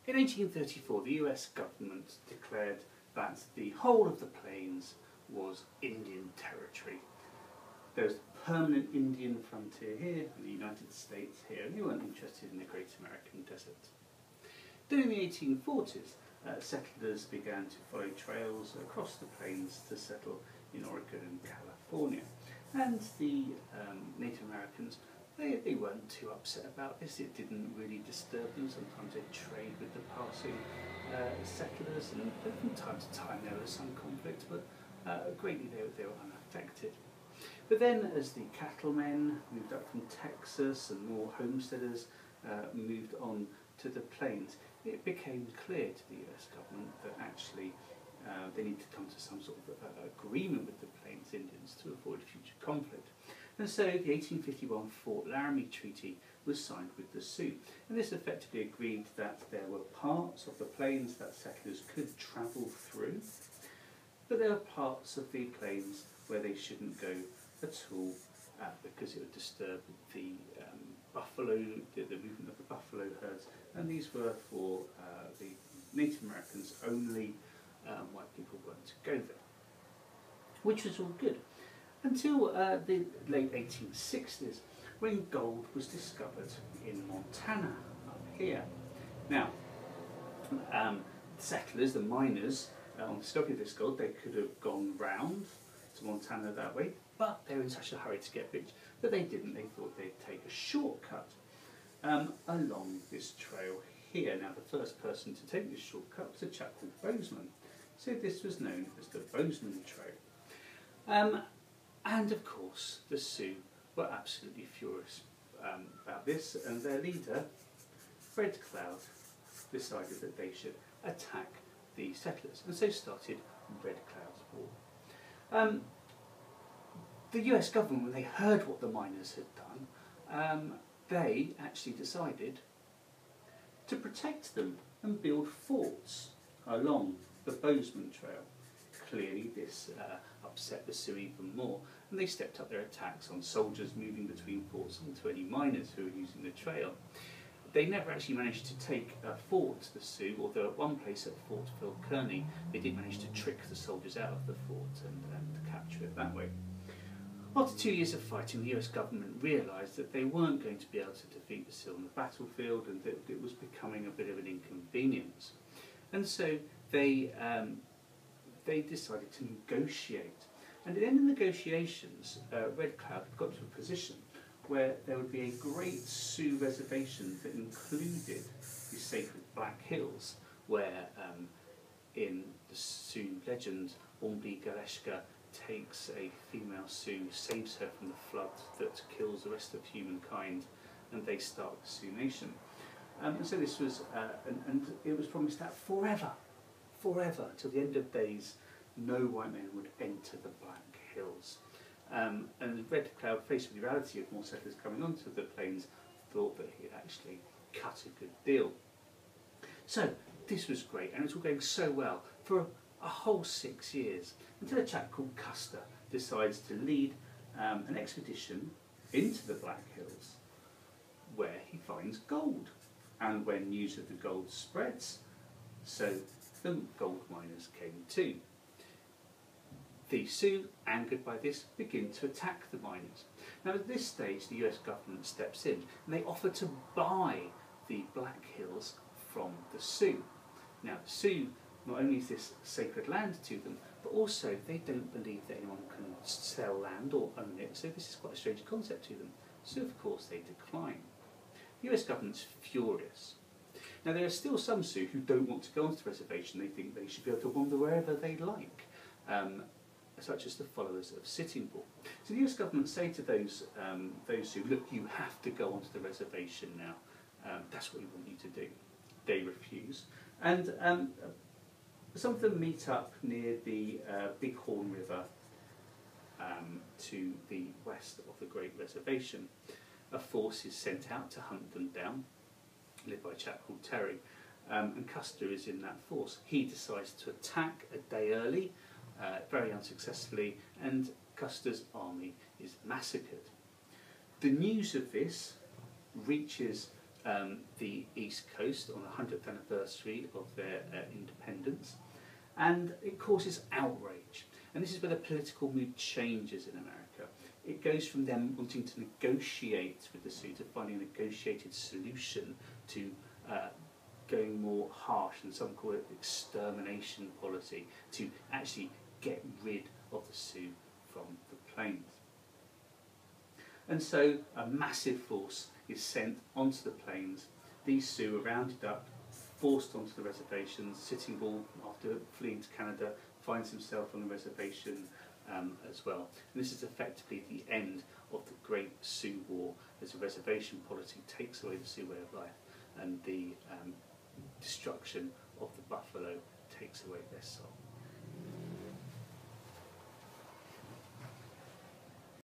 In 1834, the US government declared that the whole of the plains was Indian territory. There was a permanent Indian frontier here, in the United States here, and they weren't interested in the Great American Desert. During the 1840s, settlers began to follow trails across the plains to settle in Oregon and California. And the Native Americans, they weren't too upset about this. It didn't really disturb them. Sometimes they'd trade with the passing settlers, and from time to time there was some conflict, but greatly they were unaffected. But then as the cattlemen moved up from Texas and more homesteaders moved on to the plains, it became clear to the US government that actually they need to come to some sort of agreement with the Plains Indians to avoid future conflict. And so the 1851 Fort Laramie Treaty was signed with the Sioux. And this effectively agreed that there were parts of the plains that settlers could travel through, but there were parts of the plains where they shouldn't go at all because it would disturb the buffalo, the movement of the buffalo herds, and these were for the Native Americans only. White people weren't to go there, which was all good until the late 1860s, when gold was discovered in Montana up here. Now, settlers, the miners, on discovery of this gold, they could have gone round to Montana that way, but they were in such a hurry to get rich that they didn't. They thought they'd take a shortcut along this trail here. Now, the first person to take this shortcut was a chap called Bozeman. So this was known as the Bozeman Trail. And of course, the Sioux were absolutely furious about this, and their leader, Red Cloud, decided that they should attack the settlers, and so started Red Cloud's War. The US government, when they heard what the miners had done, they actually decided to protect them and build forts along the Bozeman Trail. Clearly this upset the Sioux even more, and they stepped up their attacks on soldiers moving between forts and to any miners who were using the trail. They never actually managed to take a fort, the Sioux, although at one place at Fort Phil Kearny they did manage to trick the soldiers out of the fort and capture it that way. After 2 years of fighting, the US government realised that they weren't going to be able to defeat the Sioux on the battlefield, and that it was becoming a bit of an inconvenience. And so they decided to negotiate. And at the end of the negotiations, Red Cloud got to a position where there would be a great Sioux reservation that included the sacred Black Hills, where in the Sioux legend, Ombi Galeshka takes a female Sioux, saves her from the flood that kills the rest of humankind, and they start the Sioux Nation. And so this was, and it was promised that forever, till the end of days, no white men would enter the Black Hills. And Red Cloud, faced with the reality of more settlers coming onto the plains, thought that he had actually cut a good deal. So this was great, and it was all going so well for a whole 6 years, until a chap called Custer decides to lead an expedition into the Black Hills, where he finds gold. And when news of the gold spreads, so the gold miners came too. The Sioux, angered by this, begin to attack the miners. Now at this stage the US government steps in, and they offer to buy the Black Hills from the Sioux. Now the Sioux, not only is this sacred land to them, but also they don't believe that anyone can sell land or own it, so this is quite a strange concept to them. So of course they decline. The US government's furious. Now there are still some Sioux who don't want to go onto the reservation. They think they should be able to wander wherever they like, such as the followers of Sitting Bull. So the US government say to those Sioux, look, you have to go onto the reservation now. That's what we want you to do. They refuse. And some of them meet up near the Bighorn River to the west of the Great Reservation. A force is sent out to hunt them down, led by a chap called Terry, and Custer is in that force. He decides to attack a day early, very unsuccessfully, and Custer's army is massacred. The news of this reaches the East Coast on the 100th anniversary of their independence, and it causes outrage. And this is where the political mood changes in America. It goes from them wanting to negotiate with the Sioux to finding a negotiated solution to going more harsh, and some call it extermination policy, to actually get rid of the Sioux from the plains. And so a massive force is sent onto the plains. These Sioux are rounded up, forced onto the reservations. Sitting Bull, after fleeing to Canada, finds himself on the reservation as well. And this is effectively the end of the Great Sioux War, as the reservation policy takes away the Sioux way of life, and the destruction of the buffalo takes away their soul.